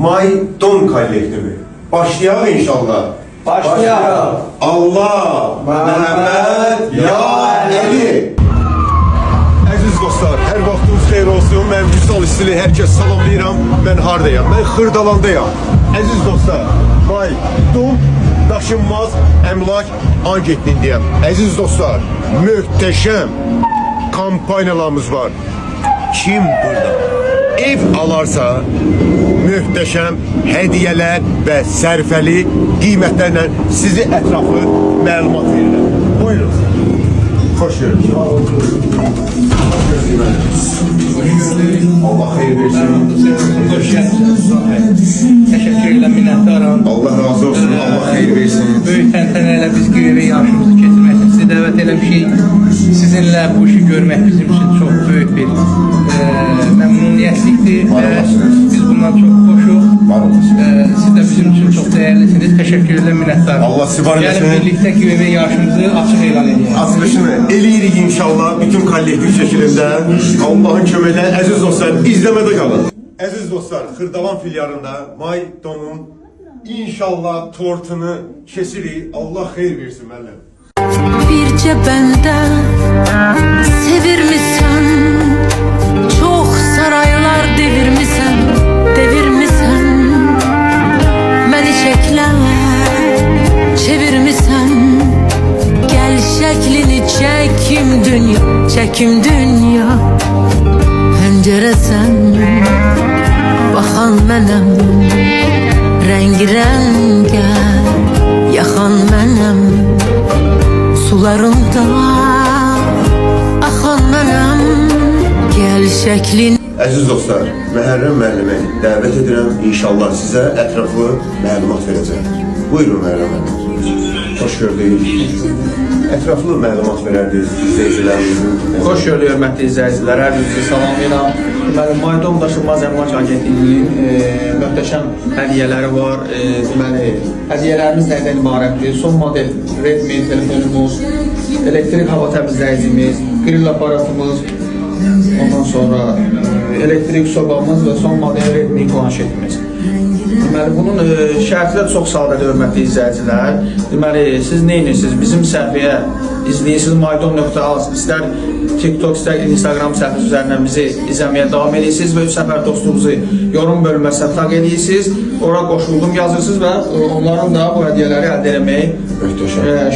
Maydon kollektivi. Başlayalım inşallah. Başlayalım. Allah, Mehmet, Ya Ali. Əziz dostlar, hər vaxtınız xeyir olsun. Mən Vüsal İstili, hər kəs salamlayıram. Mən hardayam? Mən Xırdalandayam. Əziz dostlar, Maydon daşınmaz əmlak anketindəyəm. Əziz dostlar, möhtəşəm kampanyalarımız var. Kim burada ev alarsa möhtəşəm hədiyələr və sərfəli qiymətlərlə sizi ətraflı məlumat verirəm. Buyurun. Xoş gördük. Allah xeyir versin. Hoş geldiniz. Teşekkür ederim, minnettarım. Allah razı olsun. Allah xeyir versin. Böyük təntənələ biz güvəyə yarışımızı keçirmək üçün sizi dəvət eləmişik. Sizinlə bu işi görmək bizim üçün çox böyük bir məmnuniyyətlikdir. Biz bundan çox xoşuq. Siz də bizim üçün çox dəyərlisiniz. Təşəkkür ederim, minnettarım. Allah sivar eləsin. Gəlin birlikdə güvəyə yarışımızı açıq elan edəyik. Açılışını eləyirik inşallah bütün kollektiv şəkilində. Allahın köməklə əziz dostlar izləmədə qalın. Əziz dostlar, Xırdalan filialında Maydonun inşallah tortunu kesirik. Allah xeyir versin müəllim. Bircə bəndən sevirmisən, çox saraylar devirmisən, devirmisən. Məni şəklər çevirmisən, gəl şəklini çəkim dünya, çəkim dünya. Pəncərəsən, baxan mənəm, rəng-rəngə yaxan mənəm. Sularımda axan mənəm, gəl şəklin. Əziz dostlar, Məhərrəm müəllimi dəvət edirəm. İnşallah sizə ətraflı məlumat verəcək. Buyurun Məhərrəm müəllim. Xoş gördük. Ətraflı məlumat verərdiniz izləyicilərimizin. Xoş gördük, hörmətli izləyicilər. Hər birinizi salamlayıram. Deməli, Maydon daşınmaz əmlak agentliyinin möhtəşəm hədiyələri var. Deməli, hədiyələrimiz nədən ibarətdir? Son model Redmi telefonumuz, elektrik hava təmizləyicimiz, grill aparatımız, ondan sonra elektrik sobamız və son model Redmi planşetimiz. Deməli, bunun şərtləri çox sadədir, hörmətli izləyicilər. Deməli, siz nə edirsiniz? Bizim səhifəyə izləyirsiniz, maydon.az, istər TikTok, istər Instagram səhifəsi üzərindən bizi izləməyə davam edirsiniz və 3 nəfər dostumuzu yorum bölməsinə taq edirsiniz. Ora qoşuldum yazırsınız və onların da bu hədiyələri əldə etmək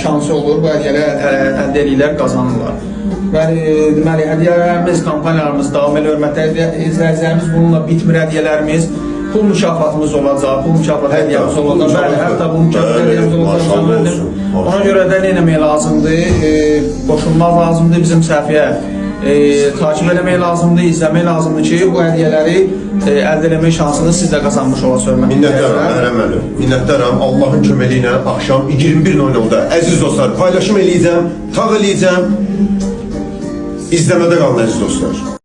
şansı olur. Bu hədiyələri əldə edirlər, qazanırlar. Deməli, hədiyələrimiz, kampanyalarımız davam edir, hörmətli izləyicilərimiz. Bununla bitmir hədiyələrimiz. Pul mükafatımız olacaq, pul mükafat hədiyəmiz olacaq. Bəli, hətta bu mükafat hədiyəmiz olacaq. Ona görə də nə etmək lazımdır? Qoşulmaq lazımdır bizim səhifəyə. Takip eləmək lazımdır, izləmək lazımdır ki, bu hədiyələri əldə eləmək şansını siz də qazanmış olasınız. Minnətdaram, Məhərrəm müəllim. Minnətdaram. Allahın köməyi ilə axşam 21:00-da əziz dostlar paylaşım eləyəcəm, tağ eləyəcəm. İzləmədə qalın əziz dostlar.